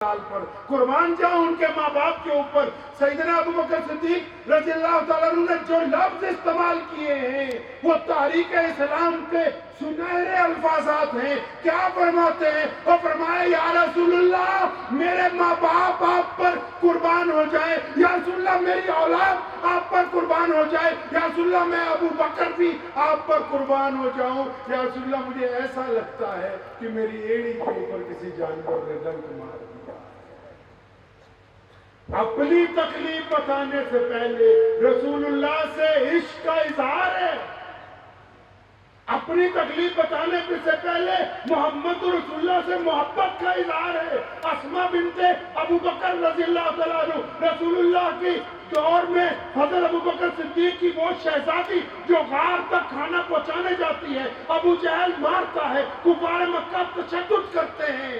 پر قربان جاؤں ان کے ماں باپ کے اوپر۔ سیدنا ابوبکر صدیق رضی اللہ تعالیٰ عنہ نے جو لفظ استعمال کیے ہیں وہ تاریخ اسلام کے سنہرے الفاظات ہیں۔ کیا فرماتے ہیں؟ وہ فرمائے یا رسول اللہ میرے ماں باپ آپ پر قربان ہو جائے، یا رسول اللہ میری اولاد آپ پر قربان ہو جائے، یا رسول اللہ میں ابوبکر بھی آپ پر قربان ہو جاؤں، یا رسول اللہ مجھے ایسا لگتا ہے کہ میری ایڑی کے اوپر کسی جانور نے ڈنک مار دیا۔ اپنی تکلیف بتانے سے پہلے رسول اللہ سے عشق کا اظہار ہے، اپنی تکلیف بتانے سے پہلے محمد رسول اللہ سے محبت کا اظہار ہے۔ اسماء بنت ابوبکر رضی اللہ تعالیٰ عنہ رسول اللہ کی دور میں حضرت ابوبکر صدیق کی وہ شہزادی جو غار تک کھانا پہنچانے جاتی ہے، ابو جہل مارتا ہے، کفار مکہ تشدد کرتے ہیں،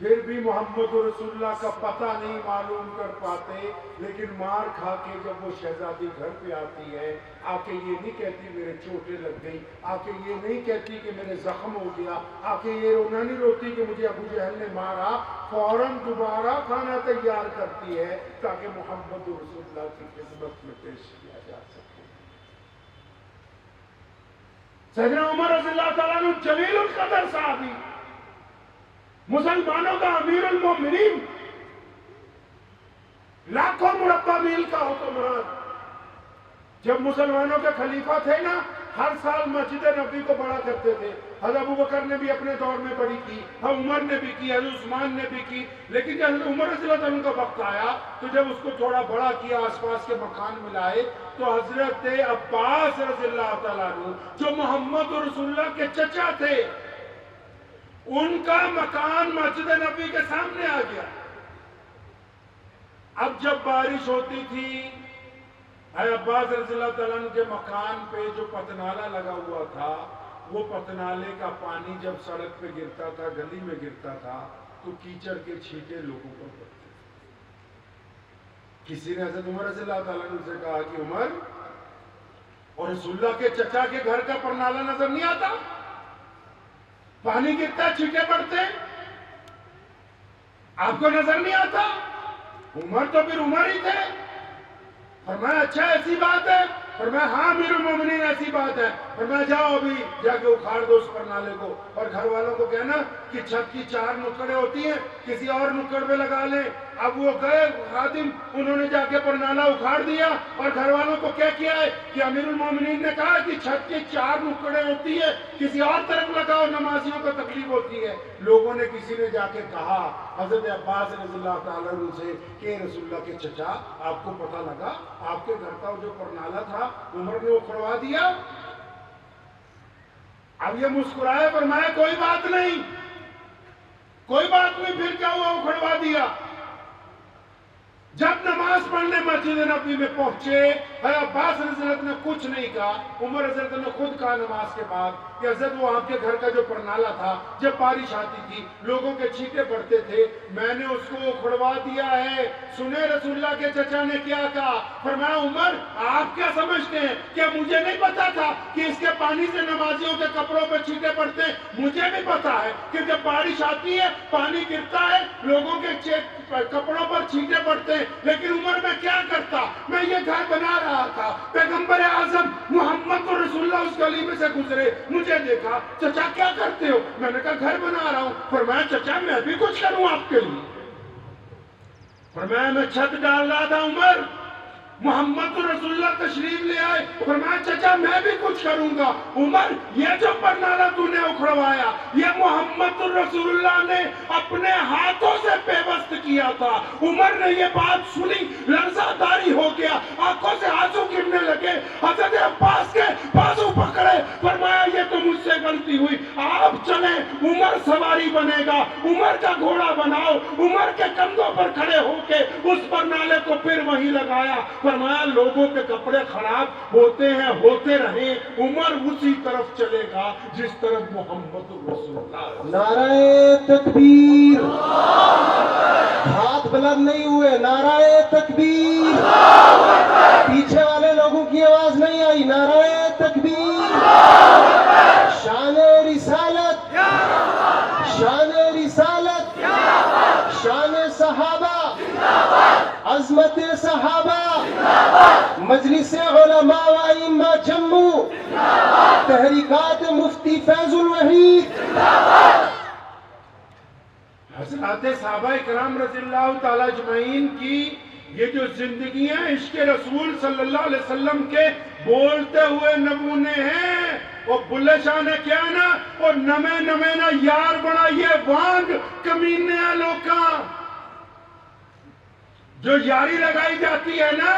پھر بھی محمد رسول اللہ کا پتہ نہیں معلوم کر پاتے، لیکن مار کھا کے جب وہ شہزادی گھر پہ آتی ہے، آ کے یہ نہیں کہتی میرے چوٹیں لگ گئی، آ کے یہ نہیں کہتی کہ میرے زخم ہو گیا، آ کے یہ رونا نہیں روتی کہ مجھے ابو جہل نے مارا، فوراً دوبارہ کھانا تیار کرتی ہے تاکہ محمد رسول اللہ کی خدمت میں پیش کیا جا سکے۔ سیدنا عمر رضی اللہ تعالیٰ عنہ جلیل القدر صحابی، مسلمانوں کا امیر المومنین، لاکھوں مربع میل کا حکمران، جب مسلمانوں کے خلیفہ تھے نا، ہر سال مسجد نبوی کو بڑا کرتے تھے۔ حضرت ابوبکر نے بھی اپنے دور میں بڑی کی، عمر نے بھی کی، حضرت عثمان نے بھی کی، لیکن جب حضرت عمر رضی اللہ عنہ کا وقت آیا تو جب اس کو تھوڑا بڑا کیا، آس پاس کے مکان ملائے، تو حضرت عباس رضی اللہ تعالیٰ عنہ جو محمد رسول اللہ کے چچا تھے، ان کا مکان مسجد نبوی کے سامنے آ گیا۔ اب جب بارش ہوتی تھی، عباس رضی اللہ تعالیٰ عنہ کے مکان پہ جو پتنالا لگا ہوا تھا، وہ پتنالے کا پانی جب سڑک پہ گرتا تھا، گلی میں گرتا تھا، تو کیچڑ کے چھینٹے لوگوں پر پڑتے تھے۔ کسی نے حضرت عمر رضی اللہ تعالیٰ عنہ سے کہا کہ عمر، اور رسول اللہ کے چچا کے گھر کا پرنالا نظر نہیں آتا؟ پانی گرتا، چھینٹے پڑتے، آپ کو نظر نہیں آتا؟ عمر تو پھر عمر ہی تھے۔ فرمایا اچھا ایسی بات ہے؟ فرمایا ہاں امیر المومنین ایسی بات ہے۔ فرمایا جاؤ ابھی جا کے اکھاڑ دو اس پرنالے کو، اور گھر والوں کو کہنا کہ چھت کی 4 نکڑیں ہوتی ہیں، کسی اور نکڑ پہ لگا لیں۔ اب وہ گئے خادم، انہوں نے جا کے پرنالہ اکھاڑ دیا، اور گھر والوں کو کیا کیا ہے کہ امیر المومنین نے کہا کہ چھت کی 4 نکڑیں ہوتی ہیں، کسی اور طرف لگاؤ، نمازیوں کو تکلیف ہوتی ہے۔ لوگوں نے کسی نے جا کے کہا حضرت عباس رضی اللہ تعالیٰ عنہ سے کہ رسول اللہ کے چچا آپ کو پتہ لگا آپ کے گھر کا جو پرنالہ تھا عمر نے اکھڑوا دیا؟ اب یہ مسکرائے، فرمایا کوئی بات نہیں، کوئی بات نہیں، پھر کیا ہوا اکھڑوا دیا؟ جب نماز پڑھنے مسجد نبوی میں پہنچے، عباس رضی اللہ عنہ نے کچھ نہیں کہا، عمر رضی اللہ عنہ نے خود کہا نماز کے بعد کہ حضرت وہ آپ کے گھر کا جو پرنالہ تھا، جب بارش آتی تھی لوگوں کے چھینٹے پڑتے تھے، میں نے اس کو اکھڑوا دیا ہے۔ سنے رسول اللہ کے چچا نے کیا کہا؟ فرمایا عمر آپ کیا سمجھتے ہیں کہ مجھے نہیں پتا تھا کہ اس کے پانی سے نمازیوں کے کپڑوں پہ چھینٹے پڑتے ہیں؟ مجھے بھی پتا ہے کہ جب بارش آتی ہے پانی گرتا ہے، لوگوں کے کپڑوں پر چھینٹے پڑتے ہیں، لیکن عمر میں کیا کرتا؟ میں یہ گھر بنا رہا تھا، پیغمبر اعظم محمد رسول اللہ اس گلی میں سے گزرے، مجھے دیکھا، چچا کیا کرتے ہو؟ میں نے کہا گھر بنا رہا ہوں۔ فرمایا چچا میں بھی کچھ کروں آپ کے لیے؟ فرمایا میں چھت ڈال رہا تھا عمر، محمد رسول اللہ تشریف لے آئے، فرمایا چچا میں بھی کچھ کروں گا۔ عمر یہ جو پرنالہ تو نے اکھڑوایا، یہ محمد رسول اللہ نے اپنے ہاتھوں سے پیوست کیا تھا۔ عمر نے یہ بات سنی، لرزہ داری ہو گیا، آنکھوں سے آنسو گرنے لگے، حضرت عباس کے بازو پکڑے، فرمایا یہ تو مجھ سے غلطی ہوئی، آپ چلیں، عمر سواری بنے گا، عمر کا گھوڑا بناؤ، عمر کے کندھوں پر کھڑے ہو کے اس پرنالے کو پھر وہیں لگایا۔ فرمایا لوگوں کے کپڑے خراب ہوتے ہیں، ہوتے رہیں، عمر اسی طرف چلے گا جس طرف محمد رسول اللہ۔ نعرہ تکبیر، ہاتھ بلند نہیں ہوئے، نعرہ تکبیر، پیچھے والے لوگوں کی آواز نہیں آئی، نعرہ تکبیر، شان رسالت، شان رسالت، عظمت صحابہ، مجلس علماء و ائمہ جموں، تحریکات مفتی فیض الوحید، حضرات صحابہ کرام رضی اللہ تعالی اجمعین کی یہ جو زندگیاں عشق رسول صلی اللہ علیہ وسلم کے بولتے ہوئے نمونے ہیں، وہ بلے شاہ نے کیا نا، اور نمے نمے نا یار بڑا یہ وانگ کمینے لوکاں، جو یاری لگائی جاتی ہے نا،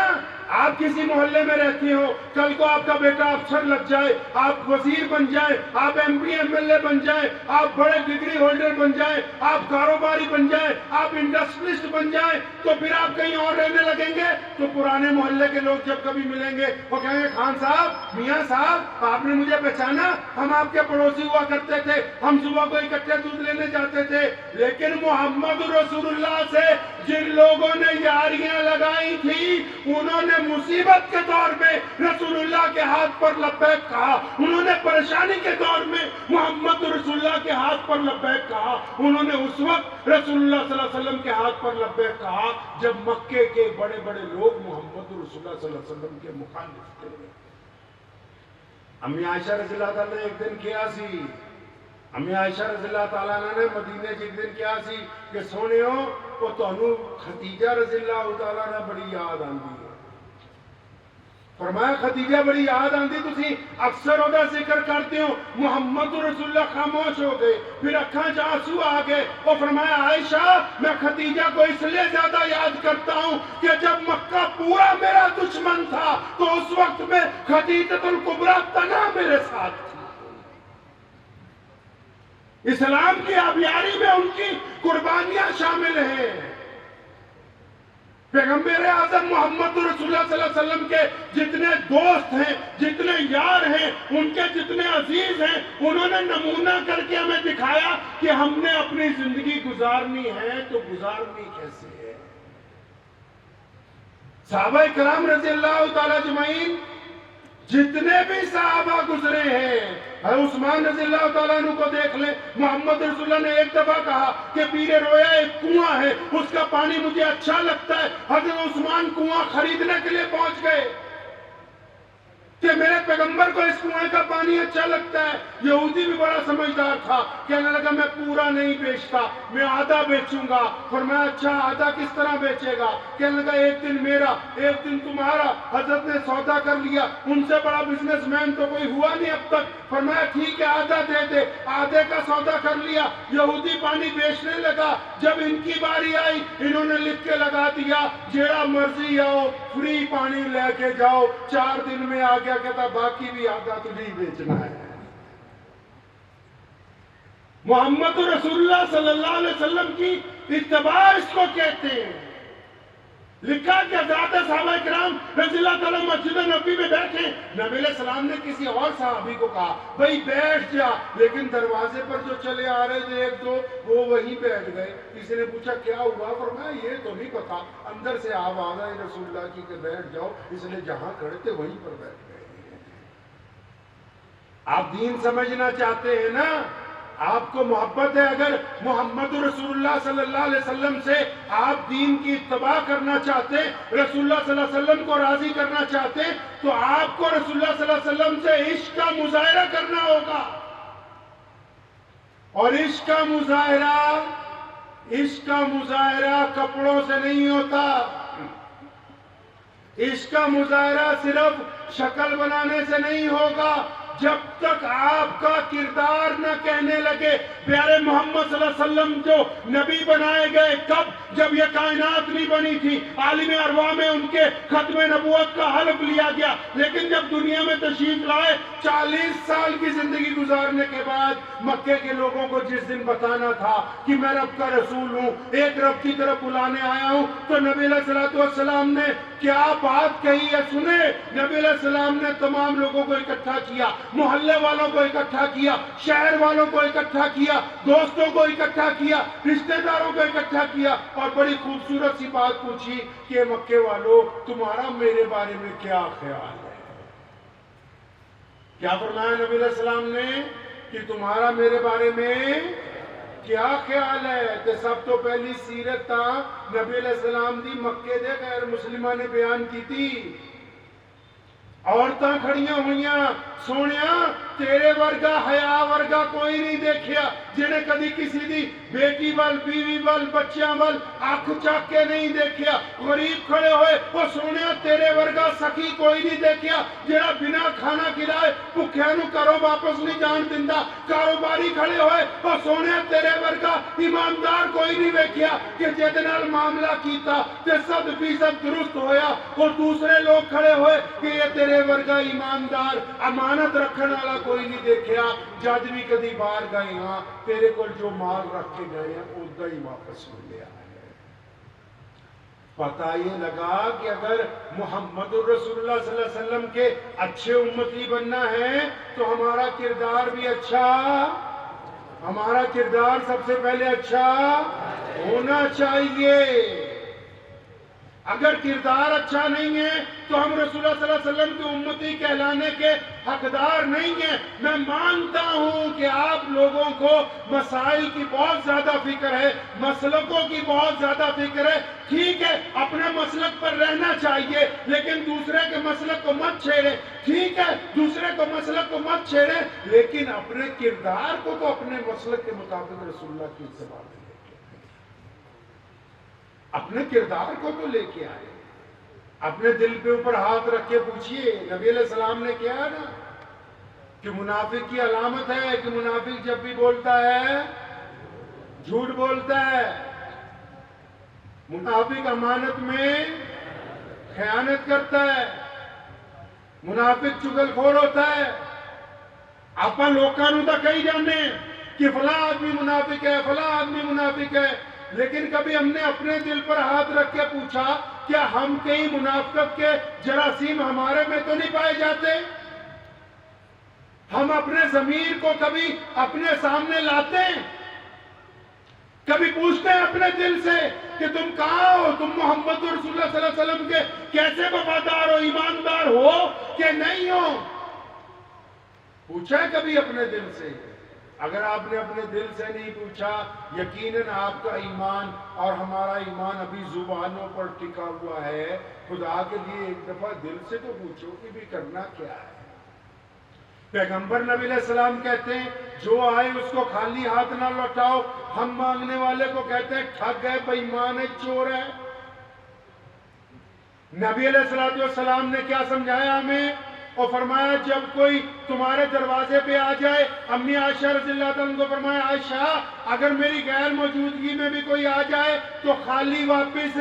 آپ کسی محلے میں رہتی ہو، کل کو آپ کا بیٹا افسر لگ جائے، آپ وزیر بن جائیں، آپ M P M L A بن جائیں، آپ بڑے ڈگری ہولڈر بن جائیں، آپ کاروباری بن جائیں، آپ انڈسٹریلسٹ بن جائیں، تو پھر آپ کہیں اور رہنے لگیں گے تو پرانے محلے کے لوگ جب کبھی ملیں گے وہ کہیں گے خان صاحب، میاں صاحب، آپ نے مجھے پہچانا، ہم آپ کے پڑوسی ہوا کرتے تھے، ہم صبح کو اکٹھے دودھ لینے جاتے تھے۔ لیکن محمد رسول اللہ سے جن لوگوں نے یاریاں لگائی تھی، انہوں نے مصیبت کے دور میں رسول اللہ کے ہاتھ پر لبیک کہا، انہوں نے پریشانی کے دور میں محمد رسول اللہ کے ہاتھ پر لبیک کہا، انہوں نے اس وقت رسول اللہ صلی اللہ علیہ وسلم کے ہاتھ پر لبیک کہا جب مکے کے بڑے بڑے لوگ محمد رسول اللہ صلی اللہ علیہ وسلم کے مخالف تھے۔ امی عائشہ رضی اللہ تعالیٰ نے ایک دن کیا سی، امی عائشہ رضی اللہ تعالیٰ نے مدینے ایک دن کیا سی کہ سونے ہو وہ تانوں خدیجہ رضی اللہ تعالیٰ نے بڑی یاد آندی ہے۔ فرمایا خدیجہ بڑی یاد آندی، تسی اکثر ہوتا ذکر کرتے ہو، محمد رسول اللہ خاموش ہو گئے، پھر اکھاں آنسو آ گئے، اور فرمایا عائشہ میں خدیجہ کو اس لیے زیادہ یاد کرتا ہوں کہ جب مکہ پورا میرا دشمن تھا تو اس وقت میں خدیجۃ الکبریٰ تنہا میرے ساتھ تھی۔ اسلام کی آبیاری میں ان کی قربانیاں شامل ہیں۔ پیغمبر اعظم محمد رسول اللہ صلی اللہ علیہ وسلم کے جتنے دوست ہیں، جتنے یار ہیں، ان کے جتنے عزیز ہیں، انہوں نے نمونہ کر کے ہمیں دکھایا کہ ہم نے اپنی زندگی گزارنی ہے تو گزارنی کیسے ہے۔ صحابہ کرام رضی اللہ تعالی اجمعین جتنے بھی صحابہ گزرے ہیں، عثمان رضی اللہ تعالیٰ عنہ کو دیکھ لیں، محمد رسول اللہ نے ایک دفعہ کہا کہ پیر رویا ایک کنواں ہے، اس کا پانی مجھے اچھا لگتا ہے، حضرت عثمان کنواں خریدنے کے لیے پہنچ گئے کہ میرے پیغمبر کو اس کنویں کا پانی اچھا لگتا ہے۔ یہودی بھی بڑا سمجھدار تھا، کہنے لگا میں پورا نہیں بیچتا، میں آدھا بیچوں گا۔ فرمایا اچھا آدھا کس طرح بیچے گا؟ کہنے لگا ایک دن میرا ایک دن تمہارا۔ حضرت نے سودا کر لیا، ان سے بڑا بزنس مین تو کوئی ہوا نہیں اب تک۔ فرمایا ٹھیک ہے آدھا دے دے، آدھے کا سودا کر لیا۔ یہودی پانی بیچنے لگا، جب ان کی باری آئی انہوں نے لکھ کے لگا دیا جیڑا مرضی آؤ فری پانی لے کے جاؤ۔ 4 دن میں آ گیا، کہتا باقی بھی آدھا تجھے بیچنا ہے۔ محمد رسول اللہ صلی اللہ علیہ وسلم کی اتباع اس کو کہتے ہیں۔ لکھا کہ حضرات صحابہ کرام رضی اللہ تعالیٰ مسجد نبی میں بیٹھے، نبی علیہ السلام نے کسی اور صحابی کو کہا بھئی بیٹھ جا، لیکن دروازے پر جو چلے آ رہے تھے ایک دو وہ وہیں بیٹھ گئے۔ کسی نے پوچھا کیا ہوا؟ فرمایا یہ تو نہیں پتا، اندر سے آواز آئی رسول اللہ کی کہ بیٹھ جاؤ، اس لیے جہاں کھڑے تھے وہیں پر بیٹھ گئے۔ آپ دین سمجھنا چاہتے ہیں نا، آپ کو محبت ہے، اگر محمد رسول اللہ صلی اللہ علیہ وسلم سے آپ دین کی اتباع کرنا چاہتے، رسول اللہ صلی اللہ علیہ وسلم کو راضی کرنا چاہتے، تو آپ کو رسول اللہ صلی اللہ علیہ وسلم سے عشق کا مظاہرہ کرنا ہوگا۔ اور عشق کا مظاہرہ کپڑوں سے نہیں ہوتا۔ عشق کا مظاہرہ صرف شکل بنانے سے نہیں ہوگا، جب تک آپ کا کردار نہ کہنے لگے پیارے محمد صلی اللہ علیہ وسلم جو نبی بنائے گئے کب؟ جب یہ کائنات نہیں بنی تھی، عالم ارواح میں ان کے ختم نبوت کا حلف لیا گیا، لیکن جب دنیا میں تشریف لائے 40 سال کی زندگی گزارنے کے بعد مکے کے لوگوں کو جس دن بتانا تھا کہ میں رب کا رسول ہوں، ایک رب کی طرف بلانے آیا ہوں، تو نبی علیہ السلام نے کیا بات کہی ہے سنیں۔ نبی علیہ السلام نے تمام لوگوں کو اکٹھا کیا، محلے والوں کو اکٹھا کیا، شہر والوں کو اکٹھا کیا، دوستوں کو اکٹھا کیا، رشتہ داروں کو اکٹھا کیا، اور بڑی خوبصورت سی بات پوچھی کہ مکے والوں تمہارا میرے بارے میں کیا خیال ہے؟ کیا فرمایا نبی علیہ السلام نے کہ تمہارا میرے بارے میں کیا خیال ہے کہ سب تو پہلی سیرت تا نبی علیہ السلام دی مکے دے غیر مسلمہ نے بیان کی تھی. عورتاں کھڑیاں ہوئیاں سونیا تیرے ورگا حیا ورگا کوئی نہیں دیکھیا جنہیں کدی کسی دی بیٹی وال بیوی وال بچیاں وال آنکھ چاک کے نہیں دیکھیا. غریب کھڑے ہوئے وہ سونیا تیرے ورگا سخی کوئی نہیں دیکھیا جنہیں بنا کھانا کھلائے بھکھیاں نو کرو واپس نہیں جان دیندا. کاروباری کھڑے ہوئے وہ سونیا تیرے ورگا ایماندار کوئی نہیں دیکھیا کہ جہدے نال معاملہ کیتا تے 100% درست ہویا. اور دوسرے لوگ کھڑے ہوئے کہ یہ تیرے ورگا ایماندار امانت رکھنے والا کوئی نہیں دیکھیا. جج بھی کدی باہر گئے ہاں تیرے کو جو مال رکھ کے گئے ہیں ادا ہی واپس ملیا ہے. پتہ یہ لگا کہ اگر محمد الرسول اللہ صلی اللہ علیہ وسلم کے اچھے امتی بننا ہے تو ہمارا کردار بھی اچھا، ہمارا کردار سب سے پہلے اچھا ہونا چاہیے. اگر کردار اچھا نہیں ہے تو ہم رسول اللہ صلی اللہ علیہ وسلم کی امتی کہلانے کے حقدار نہیں ہیں. میں مانتا ہوں کہ آپ لوگوں کو مسائل کی بہت زیادہ فکر ہے، مسلکوں کی بہت زیادہ فکر ہے. ٹھیک ہے اپنے مسلک پر رہنا چاہیے لیکن دوسرے کے مسلک کو مت چھیڑیں. ٹھیک ہے دوسرے کو مسلک کو مت چھیڑیں لیکن اپنے کردار کو تو اپنے مسلک کے مطابق رسول اللہ کی اتباع میں اپنے کردار کو تو لے کے آئے. اپنے دل پہ اوپر ہاتھ رکھ کے پوچھئے نبی علیہ السلام نے کیا نا کہ منافق کی علامت ہے کہ منافق جب بھی بولتا ہے جھوٹ بولتا ہے. منافق امانت میں خیانت کرتا ہے. منافق چگل خور ہوتا ہے. آپ لوگوں نو تو کہی جانے کہ فلاں آدمی منافق ہے فلاں آدمی منافق ہے لیکن کبھی ہم نے اپنے دل پر ہاتھ رکھ کے پوچھا کیا ہم کہیں منافقت کے جراثیم ہمارے میں تو نہیں پائے جاتے؟ ہم اپنے ضمیر کو کبھی اپنے سامنے لاتے ہیں؟ کبھی پوچھتے ہیں اپنے دل سے کہ تم کہاں ہو؟ تم محمد رسول اللہ صلی اللہ علیہ وسلم کے کیسے وفادار ہو، ایماندار ہو کہ نہیں ہو؟ پوچھا ہے کبھی اپنے دل سے؟ اگر آپ نے اپنے دل سے نہیں پوچھا یقیناً آپ کا ایمان اور ہمارا ایمان ابھی زبانوں پر ٹکا ہوا ہے. خدا کے لیے ایک دفعہ دل سے تو پوچھو کہ بھی کرنا کیا ہے. پیغمبر نبی علیہ السلام کہتے ہیں جو آئے اس کو خالی ہاتھ نہ لوٹاؤ. ہم مانگنے والے کو کہتے ہیں ٹھگ ہے، بے ایمان ہے، چور ہے. نبی علیہ السلام نے کیا سمجھایا ہمیں اور فرمایا جب کوئی تمہارے دروازے پہ آ جائے، امی عائشہ رضی اللہ عنہ کو فرمایا عائشہ اگر میری غیر موجودگی میں بھی کوئی آ جائے تو خالی واپس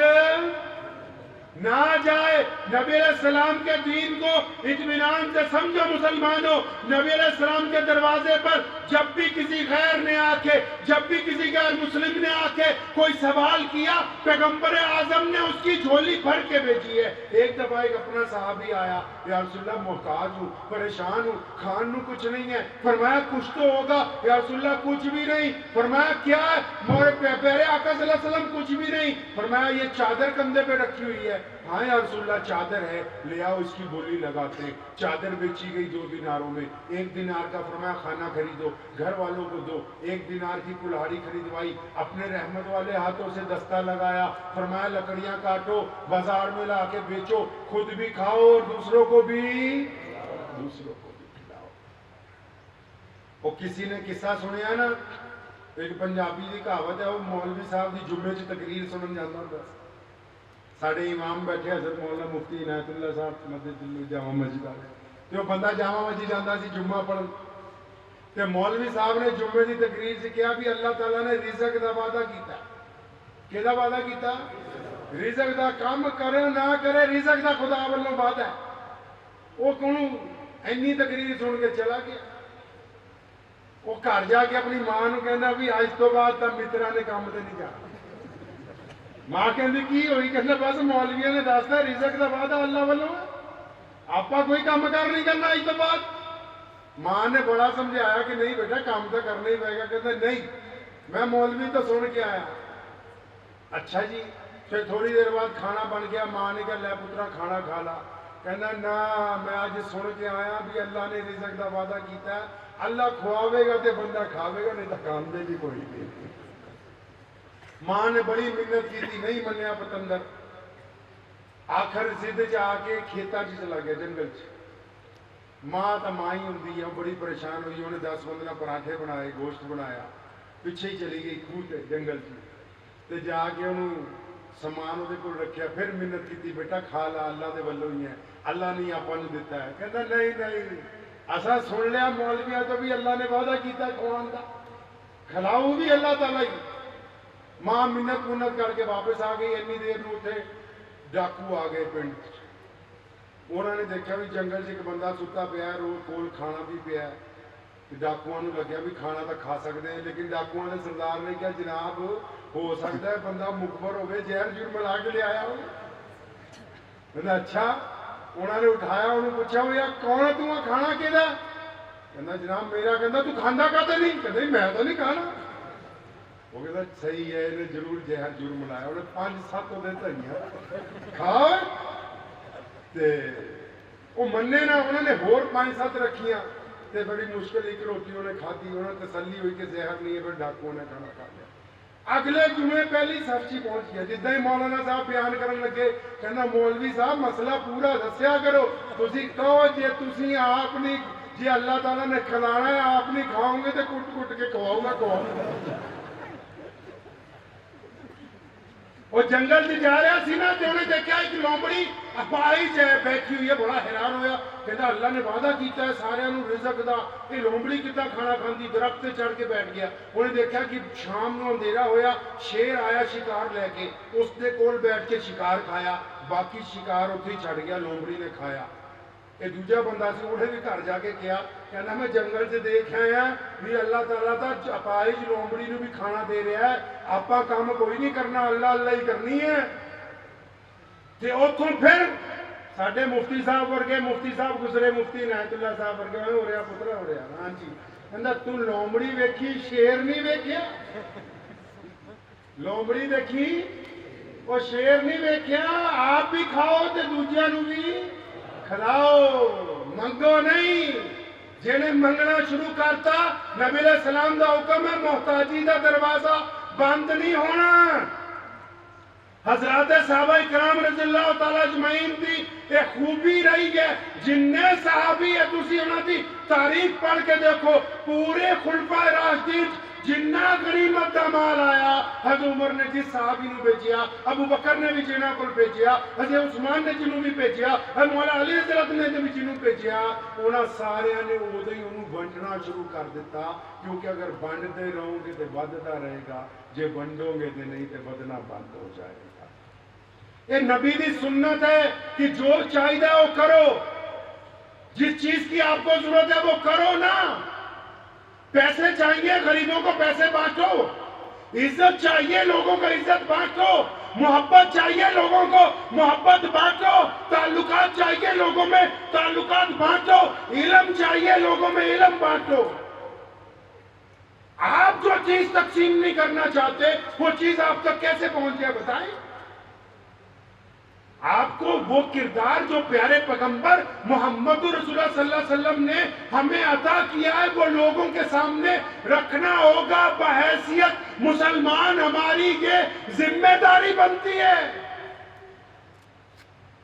نہ جائے. نبی علیہ السلام کے دین کو اطمینان سے سمجھو مسلمانوں. نبی علیہ السلام کے دروازے پر جب بھی کسی غیر نے آ کے، جب بھی کسی غیر مسلم نے آ کے کوئی سوال کیا پیغمبر اعظم نے اس کی جھولی بھر کے بھیجی ہے. ایک دفعہ ایک اپنا صحابی آیا، یا رسول اللہ محتاج ہوں، پریشان ہوں، کھان نو کچھ نہیں ہے. فرمایا کچھ تو ہوگا. یا رسول اللہ کچھ بھی نہیں. فرمایا کیا ہے؟ مورے پیارے آقا صلی اللہ علیہ وسلم کچھ بھی نہیں. فرمایا یہ چادر کندھے پہ رکھی ہوئی ہے. ہاں یا رسول اللہ چادر ہے، لے آؤ اس کی بولی لگاتے ہیں. چادر بیچی گئی 2 دیناروں میں. 1 دینار کا فرمایا کھانا خریدو، گھر والوں کو دو. 1 دینار کی کلہاڑی خریدوائی، اپنے رحمت والے ہاتھوں سے دستہ لگایا. فرمایا لکڑیاں کاٹو، بازار میں لا کے بیچو، خود بھی کھاؤ اور دوسروں کو بھی کھلاؤ. وہ کسی نے قصہ سنیا نا، ایک پنجابی دی کہاوت ہے، وہ مولوی صاحب دی جمعے چ تقریر سنن جاتا ہوندا. ساڈے امام بیٹھے حضرت مولانا مفتی عنایت اللہ صاحب مسجد جامع مسجد والے، تے وہ بندہ جامع مسجد جاندا سی جمعہ پڑھن. تے مولوی صاحب نے جمعے دی تقریر سے کیا بھی اللہ تعالیٰ نے رزق دا وعدہ کیتا. کیدا وعدہ کیتا؟ رزق دا. کام کرے نہ کرے رزق دا خدا والوں وعدہ ہے. وہ کون اینی تقریر سن کے چلا گیا. وہ گھر جا کے اپنی ماں نو کہندا بھی اج تو بعد تا متراں نے کام تے نہیں جانا. ماں کہندی کی ہوئی؟ کہندا بس مولویاں نے دستا رزق دا وعدہ اللہ والوں، آپا کوئی کام کار نہیں کرنا اج تو بعد. ماں نے بڑا سمجھایا کہ نہیں بیٹا کام تو کرنا ہی پائے گا. کہتا نہیں میں مولوی تو سن کے آیا. اچھا جی. پھر تھوڑی دیر بعد کھانا بن گیا. ماں نے کہا لے پترا کھانا کھا لا. کہنا نا میں آج سن کے آیا بھی اللہ نے رزق دا وعدہ کیتا ہے، اللہ کھواوے گا تے بندہ کھاوے گا، نہیں تو کام دے بھی کوئی نہیں۔ ماں نے بڑی محنت کی تھی، نہیں منیا پتندر، آخر زد جا کے کھیتا چ چلا گیا جنگل چ۔ ماں تو ماں ہی ہوندی ہے، بڑی پریشان ہوئی، انہیں 10-15 پراٹھے بنائے، گوشت بنایا، پیچھے ہی چلی گئی کھوہ تے جنگل چ تے جا کے انہوں سامان وہ کول رکھیا، پھر محنت کی بیٹا کھا لا، اللہ دے ولوں ہی ہے، اللہ نے آپ نے دیتا ہے۔ کہتا نہیں اسا سن لیا مولویاں تو بھی اللہ نے وعدہ کیتا کھوان دا، کھلاؤ بھی اللہ تعالیٰ ہی۔ ماں منت کر کے واپس آ گئی، اتنی دیر میں اتنے ڈاکو آ گئے پنڈ، انہوں نے دیکھا بھی جنگل سے ایک بندہ ستا پیا ہے، روز کول کھانا بھی پیا ہے، ڈاکواں نوں لگیا بھی کھانا تو کھا سکتے ہیں، لیکن ڈاکواں نے سردار نے کہا جناب ہو سکتا ہے بندہ مخبر ہوئے، زہر جور ملا کے لے آیا ہو۔ کہنا اچھا، انہوں نے اٹھایا، انہوں نے پوچھا وہ یار کون ہے تو کھانا کہدا؟ کہنا جناب میرا، کہنا تو کھانا کہتے نہیں؟ کہتے میں تو نہیں کھانا۔ وہ کہتا صحیح ہے، انہیں ضرور زہر جور ملایا، انہیں 5-7 دھنیا کھا تے وہ مننے نہ، انہوں نے ہور 5-7 رکھیاں تے بڑی مشکل ایک روٹی انہوں نے کھاتی، انہوں نے تسلی ہوئی کہ زہر نہیں ہے، پھر ڈاکوؤں نے کھانا کھا لیا۔ اگلے جمعے پہلی سفچی پہنچ گیا، جدہ ہی مولانا صاحب بیان کرن لگے، کہنا مولوی صاحب مسئلہ پورا دسیا کرو، تسی کہو جے تسی آپ نہیں، جے اللہ تعالیٰ نے کھلانا ہے آپ نہیں کھاؤں گے تو کٹ کے کھواؤں گا۔ وہ جنگل سے جا رہا سی نا، تو انہیں دیکھا ایک لومڑی اپاہج ہے بیٹھی ہوئی ہے، بڑا حیران ہویا، کہتا اللہ نے وعدہ کیتا ہے سارے انہوں رزق دا، یہ لومڑی کتا کھانا کھاندی، درخت سے چڑھ کے بیٹھ گیا۔ انہیں دیکھا کہ شام نو اندھیرا ہویا، شیر آیا شکار لے کے، اس نے کول بیٹھ کے شکار کھایا، باقی شکار اتھے ہی چھڑ گیا، لومڑی نے کھایا۔ یہ دوجا بندہ سی، انہیں بھی گھر جا کے کیا، کہنا میں جنگل سے دیکھ آیا بھی اللہ تعالیٰ تا اپاہج لومڑی نو بھی کھانا دے رہا ہے، آپا کام کوئی نہیں کرنا، اللہ ہی کرنی ہے۔ تے اتھوں پھر ساڈے مفتی صاحب ورگے، مفتی صاحب گزرے، مفتی عنایت اللہ صاحب ورگے، ہو رہا پترا ہو رہا، ہاں جی، کہندا تو لومڑی ویکھی شیر نہیں ویکھیا؟ لومڑی دیکھی وہ شیر نہیں ویکھیا، آپ بھی کھاؤ تے دوجیاں نو بھی کھلاؤ، منگو نہیں۔ جنہیں منگنا شروع کرتا، نبی علیہ السلام دا حکم ہے محتاجی دا دروازہ بند نہیں ہونا۔ حضرات صحابہ اکرام رضی اللہ تعالیٰ اجمعین دی ایک خوبی رہی ہے، جننے صحابی ہے تسی انہاں دی تاریخ پڑھ کے دیکھو، پورے خلفائے راشدین جنہ غنیمت دا مال آیا، حضرت عمر نے جس صحابی نو بھیجیا، ابو بکر نے بھی جنہ کو بھیجیا، حضرت عثمان نے جنوں بھی بھیجیا، مولا علی حضرت نے بھی جنوں بھیجیا، انہاں سارے نے ادھر ہی انہوں بنٹنا شروع کر دیتا، کیونکہ اگر بنٹتے رہو گے تو بدتا رہے گا، جے بنٹو گے تو نہیں تو بدنا بند ہو جائے گا۔ یہ نبی دی سنت ہے کہ جو چاہیے وہ کرو، جس چیز کی آپ کو ضرورت ہے وہ کرو نا۔ پیسے چاہیے غریبوں کو پیسے بانٹو، عزت چاہیے لوگوں کو عزت بانٹو، محبت چاہیے لوگوں کو محبت بانٹو، تعلقات چاہیے لوگوں میں تعلقات بانٹو، علم چاہیے لوگوں میں علم بانٹو۔ آپ جو چیز تقسیم نہیں کرنا چاہتے وہ چیز آپ تک کیسے پہنچ جائے بتائیں؟ آپ کو وہ کردار جو پیارے پیغمبر محمد رسول اللہ صلی اللہ علیہ وسلم نے ہمیں عطا کیا ہے وہ لوگوں کے سامنے رکھنا ہوگا، بحیثیت مسلمان ہماری یہ ذمہ داری بنتی ہے،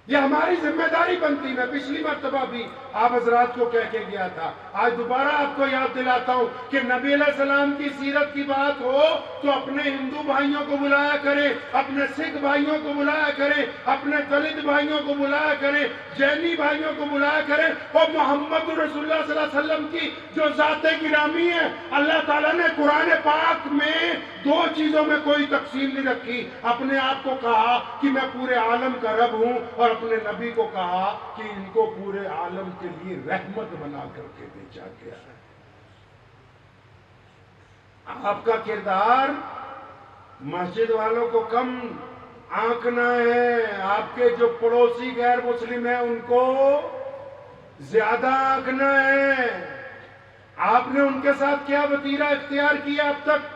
یہ ہماری ذمہ داری بنتی ہے۔ میں پچھلی مرتبہ بھی آپ حضرات کو کہہ کے گیا تھا، آج دوبارہ آپ کو یاد دلاتا ہوں کہ نبی علیہ السلام کی سیرت کی بات ہو تو اپنے ہندو بھائیوں کو بلایا کریں، اپنے سکھ بھائیوں کو بلایا کریں، اپنے دلت بھائیوں کو بلایا کریں، جینی بھائیوں کو بلایا کریں، اور محمد رسول اللہ صلی اللہ علیہ وسلم کی جو ذات گرامی ہے، اللہ تعالیٰ نے قرآن پاک میں دو چیزوں میں کوئی تقسیم نہیں رکھی، اپنے آپ کو کہا کہ میں پورے عالم کا رب ہوں، اور اپنے نبی کو کہا کہ ان کو پورے عالم کے لیے رحمت بنا کر کے بھیجا گیا ہے۔ آپ کا کردار مسجد والوں کو کم آنکنا ہے، آپ کے جو پڑوسی غیر مسلم ہیں ان کو زیادہ آنکنا ہے۔ آپ نے ان کے ساتھ کیا وتیرہ اختیار کیا اب تک؟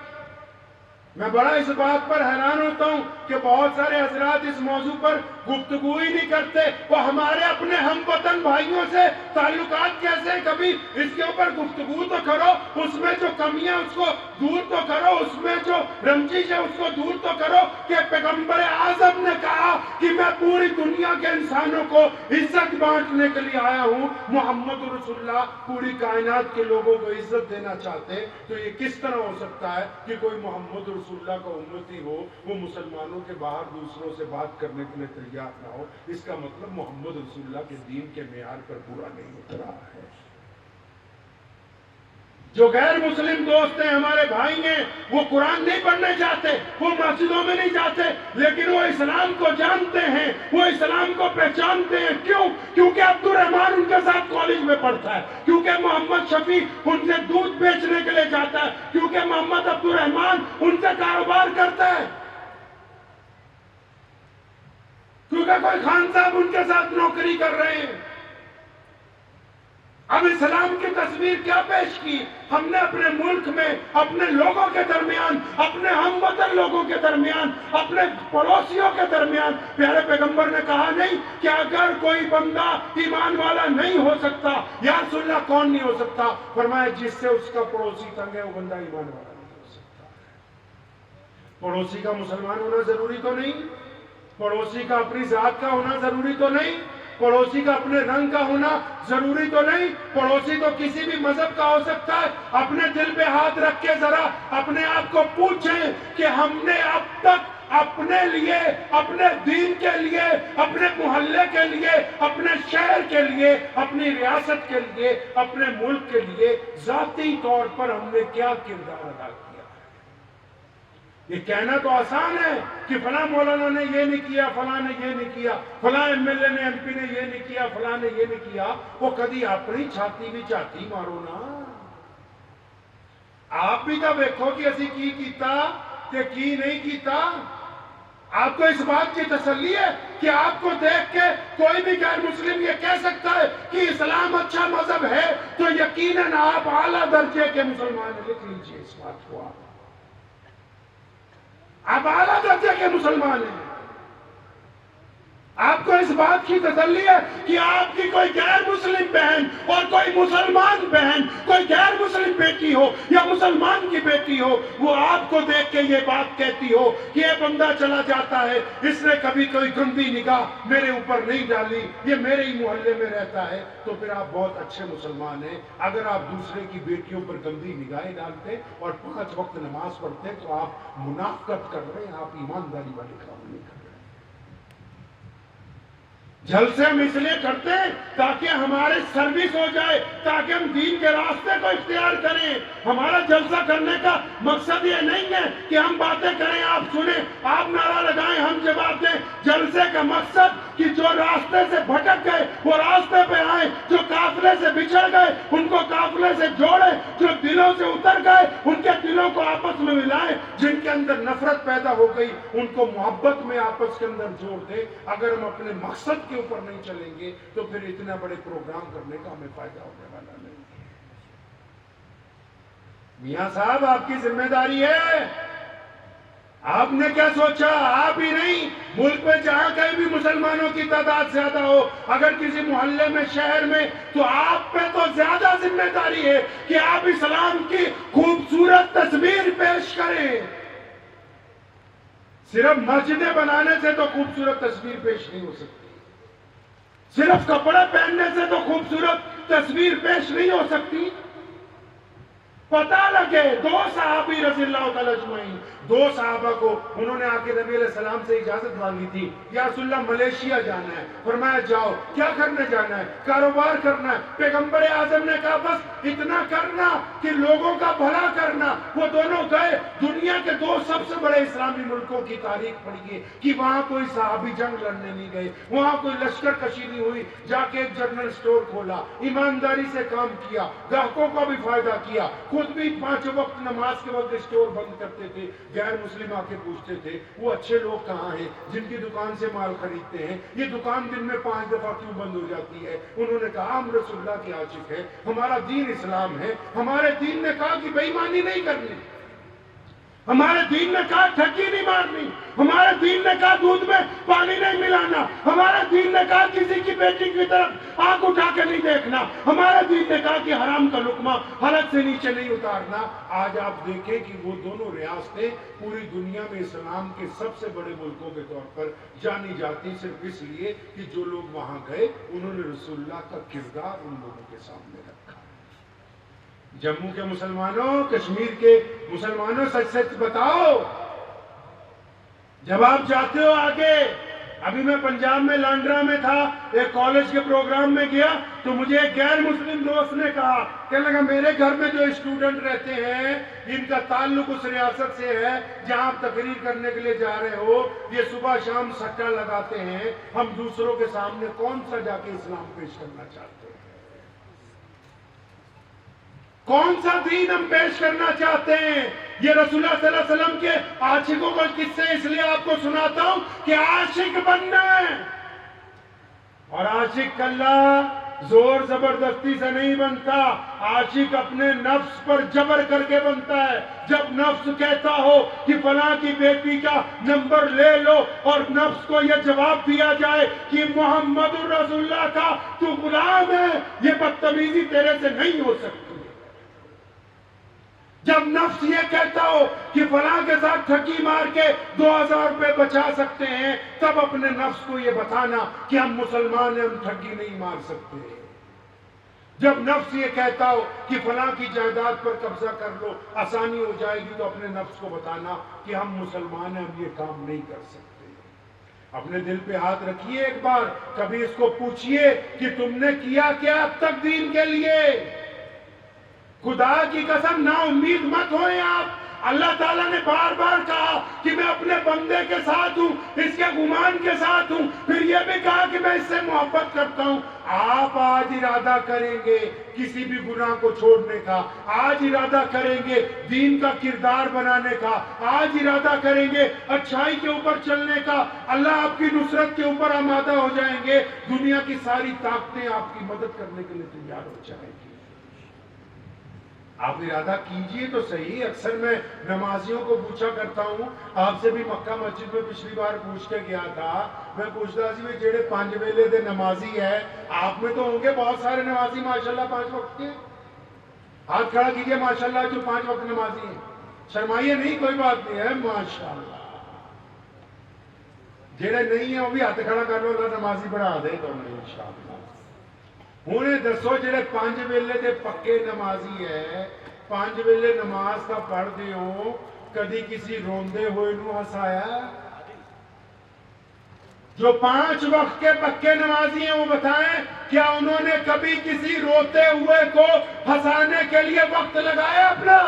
میں بڑا اس بات پر حیران ہوتا ہوں کہ بہت سارے حضرات اس موضوع پر گفتگو ہی نہیں کرتے. وہ ہمارے اپنے ہم وطن بھائیوں سے تعلقات کیسے ہیں؟ کبھی اس کے اوپر گفتگو تو کرو, اس میں جو کمیاں اس کو دور تو کرو, اس میں جو رنجش ہے اس کو دور تو کرو. کہ پیغمبر اعظم نے کہا کہ میں پوری دنیا کے انسانوں کو عزت بانٹنے کے لیے آیا ہوں. محمد رسول اللہ پوری کائنات کے لوگوں کو عزت دینا چاہتے, تو یہ کس طرح ہو سکتا ہے کہ کوئی محمد رسول اللہ کا امتی ہو, وہ مسلمانوں کے باہر دوسروں سے بات کرنے کے لیے تیار نہ ہو؟ اس کا مطلب محمد رسول اللہ کے دین کے معیار پر پورا نہیں اترا ہے. جو غیر مسلم دوست ہیں, ہمارے بھائی ہیں, وہ قرآن نہیں پڑھنے جاتے, وہ مسجدوں میں نہیں جاتے, لیکن وہ اسلام کو جانتے ہیں, وہ اسلام کو پہچانتے ہیں. کیوں؟ کیونکہ عبد الرحمان ان کے ساتھ کالج میں پڑھتا ہے, کیونکہ محمد شفیع ان سے دودھ بیچنے کے لیے جاتا ہے, کیونکہ محمد عبد الرحمان ان سے کاروبار کرتا ہے, کیونکہ کوئی خان صاحب ان کے ساتھ نوکری کر رہے ہیں. اب اسلام کی تصویر کیا پیش کی ہم نے اپنے ملک میں, اپنے لوگوں کے درمیان, اپنے ہم وطن لوگوں کے درمیان, اپنے پڑوسیوں کے درمیان. پیارے پیغمبر نے کہا نہیں کہ اگر کوئی بندہ ایمان والا نہیں ہو سکتا, یا رسول اللہ کون نہیں ہو سکتا؟ فرمایا جس سے اس کا پڑوسی تنگ ہے وہ بندہ ایمان والا نہیں ہو سکتا. پڑوسی کا مسلمان ہونا ضروری تو نہیں, پڑوسی کا اپنی ذات کا ہونا ضروری تو نہیں, پڑوسی کا اپنے رنگ کا ہونا ضروری تو نہیں. پڑوسی تو کسی بھی مذہب کا ہو سکتا ہے. اپنے دل پہ ہاتھ رکھ کے ذرا اپنے آپ کو پوچھیں کہ ہم نے اب تک اپنے لیے, اپنے دین کے لیے, اپنے محلے کے لیے, اپنے شہر کے لیے, اپنی ریاست کے لیے, اپنے ملک کے لیے ذاتی طور پر ہم نے کیا کردار ادا کیا؟ یہ کہنا تو آسان ہے کہ فلاں مولانا نے یہ نہیں کیا, فلاں نے یہ نہیں کیا, فلاں ایم ایل اے نے, ایم پی نے یہ نہیں کیا, فلاں نے یہ نہیں کیا. وہ کدی اپنی چھاتی بھی چاتی مارو نا. آپ بھی تو دیکھو کہ اسی کی کیتا کہ کی نہیں کیتا. آپ کو اس بات کی تسلی ہے کہ آپ کو دیکھ کے کوئی بھی غیر مسلم یہ کہہ سکتا ہے کہ اسلام اچھا مذہب ہے, تو یقیناً آپ اعلیٰ درجے کے مسلمان ہیں. لکھ لیجئے اس بات کو, آپ اعلیٰ درجے کے مسلمان ہیں. آپ کو اس بات کی تسلی ہے کہ آپ کی کوئی غیر مسلم بہن اور کوئی مسلمان بہن, کوئی غیر مسلم بیٹی ہو یا مسلمان کی بیٹی ہو, وہ آپ کو دیکھ کے یہ بات کہتی ہو کہ یہ بندہ چلا جاتا ہے, اس نے کبھی کوئی گندی نگاہ میرے اوپر نہیں ڈالی, یہ میرے ہی محلے میں رہتا ہے, تو پھر آپ بہت اچھے مسلمان ہیں. اگر آپ دوسرے کی بیٹیوں پر گندی نگاہیں ڈالتے اور 5 وقت نماز پڑھتے تو آپ منافقت کر رہے ہیں, آپ ایمانداری والے کام نہیں کر رہے. جلسے ہم اس لیے کرتے ہیں تاکہ ہمارے سروس ہو جائے, تاکہ ہم دین کے راستے کو اختیار کریں. ہمارا جلسہ کرنے کا مقصد یہ نہیں ہے کہ ہم باتیں کریں, آپ سنیں, آپ نعرہ لگائیں, ہم جواب دیں. جلسے کا مقصد کہ جو راستے سے بھٹک گئے وہ راستے پہ آئیں, جو قافلے سے بچھڑ گئے ان کو قافلے سے جوڑیں, جو دلوں سے اتر گئے ان کے دلوں کو آپس میں ملائیں, جن کے اندر نفرت پیدا ہو گئی ان کو محبت میں آپس کے اندر جوڑ دیں. اگر ہم اپنے مقصد کے اوپر نہیں چلیں گے تو پھر اتنا بڑے پروگرام کرنے کا ہمیں فائدہ ہونے والا نہیں. میاں صاحب آپ کی ذمہ داری ہے. آپ نے کیا سوچا؟ آپ ہی نہیں, ملک میں جہاں کہیں بھی مسلمانوں کی تعداد زیادہ ہو, اگر کسی محلے میں, شہر میں, تو آپ پہ تو زیادہ ذمہ داری ہے کہ آپ اسلام کی خوبصورت تصویر پیش کریں. صرف مسجدیں بنانے سے تو خوبصورت تصویر پیش نہیں ہو سکتی, صرف کپڑے پہننے سے تو خوبصورت تصویر پیش نہیں ہو سکتی. پتہ لگے 2 صحابی رضی اللہ تعالی اجمعین, 2 صحابہ کو انہوں نے آ کے نبی علیہ السلام سے اجازت مانگی تھی, یا رسول اللہ ملیشیا جانا ہے. فرمایا جاؤ. کیا کرنے جانا ہے؟ کاروبار کرنا ہے. پیغمبر اعظم نے کہا بس اتنا کرنا کہ لوگوں کا بھلا کرنا. وہ دونوں گئے, دنیا کے 2 سب سے بڑے اسلامی ملکوں کی تاریخ پڑھیے کہ وہاں کوئی صحابی جنگ لڑنے نہیں گئے, وہاں کوئی لشکر کشی نہیں ہوئی. جا کے ایک جنرل سٹور کھولا, ایمانداری سے کام کیا, گاہکوں کا بھی فائدہ کیا, خود بھی 5 وقت نماز کے وقت اسٹور بند کرتے تھے. غیر مسلم آ کے پوچھتے تھے وہ اچھے لوگ کہاں ہیں جن کی دکان سے مال خریدتے ہیں, یہ دکان دن میں 5 دفعہ کیوں بند ہو جاتی ہے؟ انہوں نے کہا ہم رسول اللہ کے عاشق ہیں, ہمارا دین اسلام ہے, ہمارے دین نے کہا کہ بے ایمانی نہیں کرنی. ہمارے دین نے کہا ٹھگی نہیں مارنی، ہمارے دین نے کہا دودھ میں پانی نہیں ملانا، ہمارے دین نے کہا کسی کی بیٹی کی طرف آنکھ اٹھا کے نہیں دیکھنا، ہمارے دین نے کہا کہ حرام کا لقمہ حلق سے نیچے نہیں اتارنا۔ آج آپ دیکھیں کہ وہ دونوں ریاستیں پوری دنیا میں اسلام کے سب سے بڑے ملکوں کے طور پر جانی جاتی، صرف اس لیے کہ جو لوگ وہاں گئے انہوں نے رسول اللہ کا کردار ان لوگوں کے سامنے رکھا۔ جموں کے مسلمانوں، کشمیر کے مسلمانوں، سچ سچ بتاؤ، جب آپ جاتے ہو آگے، ابھی میں پنجاب میں لانڈرا میں تھا، ایک کالج کے پروگرام میں گیا تو مجھے ایک غیر مسلم دوست نے کہا، کہنے لگا میرے گھر میں جو اسٹوڈنٹ رہتے ہیں ان کا تعلق اس ریاست سے ہے جہاں آپ تقریر کرنے کے لیے جا رہے ہو، یہ صبح شام سٹا لگاتے ہیں، ہم دوسروں کے سامنے کون سا جا کے اسلام پیش کرنا چاہتے ہیں، کون سا دین ہم پیش کرنا چاہتے ہیں؟ یہ رسول اللہ صلی اللہ علیہ وسلم کے عاشقوں کو قصے اس لیے آپ کو سناتا ہوں کہ عاشق بننا ہے، اور عاشق اللہ زور زبردستی سے نہیں بنتا، عاشق اپنے نفس پر جبر کر کے بنتا ہے۔ جب نفس کہتا ہو کہ فلاں کی بیٹی کا نمبر لے لو اور نفس کو یہ جواب دیا جائے کہ محمد رسول اللہ کا تو غلام ہے، یہ بدتمیزی تیرے سے نہیں ہو سکتی۔ جب نفس یہ کہتا ہو کہ فلاں کے ساتھ ٹھگی مار کے 2000 روپے بچا سکتے ہیں، تب اپنے نفس کو یہ بتانا کہ ہم مسلمان ہیں، ہم ٹھگی نہیں مار سکتے۔ جب نفس یہ کہتا ہو کہ فلاں کی جائیداد پر قبضہ کر لو آسانی ہو جائے گی، تو اپنے نفس کو بتانا کہ ہم مسلمان ہیں، ہم یہ کام نہیں کر سکتے۔ اپنے دل پہ ہاتھ رکھیے ایک بار، کبھی اس کو پوچھئے کہ تم نے کیا کیا اب تک دین کے لیے؟ خدا کی قسم نا امید مت ہوئے آپ۔ اللہ تعالیٰ نے بار بار کہا کہ میں اپنے بندے کے ساتھ ہوں، اس کے گمان کے ساتھ ہوں، پھر یہ بھی کہا کہ میں اس سے محبت کرتا ہوں۔ آپ آج ارادہ کریں گے کسی بھی گناہ کو چھوڑنے کا، آج ارادہ کریں گے دین کا کردار بنانے کا، آج ارادہ کریں گے اچھائی کے اوپر چلنے کا، اللہ آپ کی نصرت کے اوپر آمادہ ہو جائیں گے، دنیا کی ساری طاقتیں آپ کی مدد کرنے کے لیے تیار ہو جائیں گی۔ آپ ارادہ کیجئے تو صحیح۔ اکثر میں نمازیوں کو پوچھا کرتا ہوں، آپ سے بھی مکہ مسجد میں پچھلی بار پوچھ کے گیا تھا، میں پوچھتا سی بھی جڑے 5 ویلے دے نمازی ہے، آپ میں تو ہوں گے بہت سارے نمازی ماشاءاللہ 5 وقت کے، ہاتھ کھڑا کیجئے ماشاءاللہ جو 5 وقت نمازی ہیں، شرمائیے نہیں، کوئی بات نہیں ہے، ماشاءاللہ۔ جڑے نہیں ہیں وہ بھی ہاتھ کھڑا کر لو، اللہ نمازی بڑھا دے تو انشاءاللہ۔ انہیں دسو جڑے 5 ویلے دے پکے نمازی ہے، 5 ویلے نماز کا پڑھ دے ہوں، کدی کسی روندے ہوئے نو ہسایا؟ جو 5 وقت کے پکے نمازی ہیں وہ بتائیں کیا انہوں نے کبھی کسی روتے ہوئے کو ہنسانے کے لیے وقت لگایا اپنا؟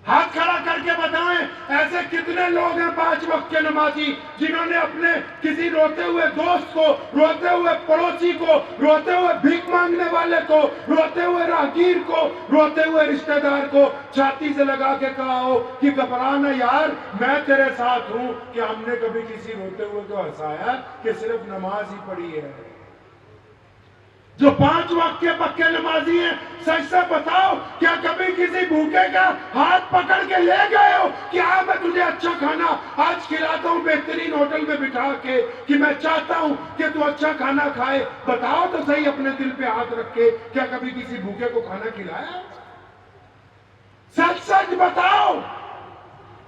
ہاتھ کھڑا کر کے بتائیں ایسے کتنے لوگ ہیں 5 وقت کے نمازی جنہوں نے اپنے کسی روتے ہوئے دوست کو، روتے ہوئے پڑوسی کو، روتے ہوئے بھیک مانگنے والے کو، روتے ہوئے راہگیر کو، روتے ہوئے رشتہ دار کو چھاتی سے لگا کے کہا ہو کہ گھبرانا یار میں تیرے ساتھ ہوں؟ کہ ہم نے کبھی کسی روتے ہوئے کو ہنسایا کہ صرف نماز ہی پڑھی ہے؟ جو 5 وقت کے پکے نمازی ہیں سچ سے بتاؤ کیا کبھی کسی بھوکے کا ہاتھ پکڑ کے لے گئے ہو کہ میں تجھے اچھا کھانا آج کھلاتا ہوں بہترین ہوٹل میں بٹھا کے کہ میں چاہتا ہوں کہ تو اچھا کھانا کھائے؟ بتاؤ تو صحیح اپنے دل پہ ہاتھ رکھ کے، کیا کبھی کسی بھوکے کو کھانا کھلایا؟ سچ سچ بتاؤ،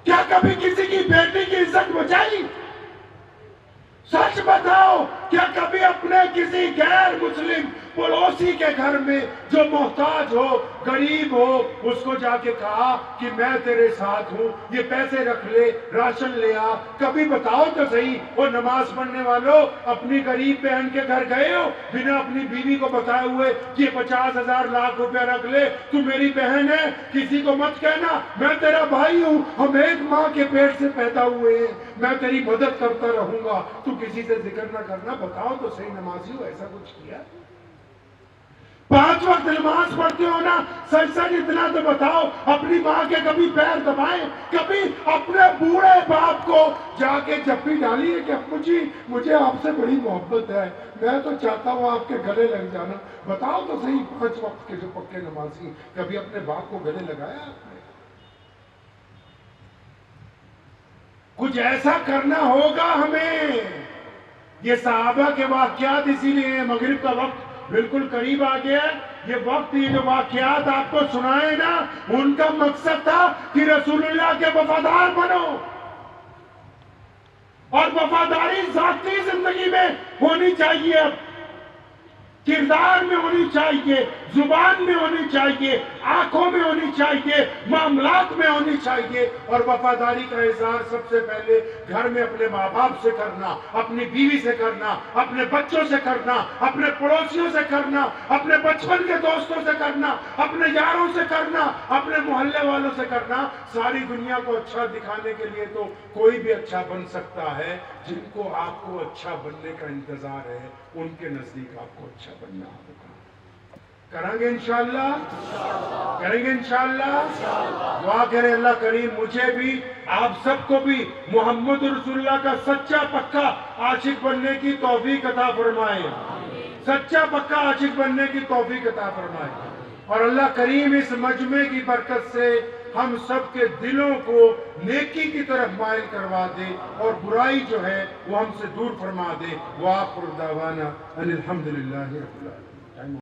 کیا کبھی کسی کی بیٹی کی عزت بچائی؟ سچ بتاؤ کیا کبھی اپنے کسی غیر مسلم پڑوسی کے گھر میں جو محتاج ہو، غریب ہو، اس کو جا کے کہا کہ میں تیرے ساتھ ہوں، یہ پیسے رکھ لے، راشن لے آ؟ کبھی بتاؤ تو صحیح۔ وہ نماز پڑھنے والوں اپنی غریب بہن کے گھر گئے ہو بنا اپنی بیوی کو بتائے ہوئے کہ 50,000 لاکھ روپے رکھ لے، تو میری بہن ہے، کسی کو مت کہنا، میں تیرا بھائی ہوں، ہم ایک ماں کے پیٹ سے پیدا ہوئے ہیں، میں تیری مدد کرتا رہوں گا، تو کسی سے ذکر نہ کرنا۔ بتاؤ تو صحیح نمازی ہو ایسا کچھ کیا؟ 5 وقت نماز پڑھتے ہو نا، سچ سچ اتنا تو بتاؤ اپنی ماں کے کبھی پیر دبائیں؟ کبھی اپنے بوڑھے باپ کو جا کے جپی ڈالی ہے کہ ابو جی مجھے آپ سے بڑی محبت ہے، میں تو چاہتا ہوں آپ کے گلے لگ جانا؟ بتاؤ تو صحیح 5 وقت کے جو پکے نمازی کبھی اپنے باپ کو گلے لگایا آپ نے؟ کچھ ایسا کرنا ہوگا ہمیں. یہ صحابہ کے واقعات اسی لیے ہیں. مغرب کا وقت بالکل قریب آ گیا ہے. یہ وقت یہ جو واقعات آپ کو سنائے نا ان کا مقصد تھا کہ رسول اللہ کے وفادار بنو اور وفاداری ذاتی زندگی میں ہونی چاہیے. اب کردار میں ہونی چاہیے, زبان میں ہونی چاہیے, آنکھوں میں ہونی چاہیے, معاملات میں ہونی چاہیے. اور وفاداری کا اظہار سب سے پہلے گھر میں اپنے ماں باپ سے کرنا, اپنی بیوی سے کرنا, اپنے بچوں سے کرنا, اپنے پڑوسیوں سے کرنا, اپنے بچپن کے دوستوں سے کرنا, اپنے یاروں سے کرنا, اپنے محلے والوں سے کرنا. ساری دنیا کو اچھا دکھانے کے لیے تو کوئی بھی اچھا بن سکتا ہے. جن کو آپ کو اچھا بننے کا انتظار ہے ان کے نزدیک آپ کو اچھا بننا ہوگا. کریں گے انشاءاللہ, کریں گے انشاءاللہ. دعا کریں اللہ کریم مجھے بھی آپ سب کو بھی محمد رسول اللہ کا سچا پکا عاشق بننے کی توفیق عطا فرمائے. سچا پکا عاشق بننے کی توفیق عطا فرمائے. اور اللہ کریم اس مجمع کی برکت سے ہم سب کے دلوں کو نیکی کی طرف مائل کروا دے اور برائی جو ہے وہ ہم سے دور فرما دے. وآخر دعوانا ان الحمدللہ رب العالمین.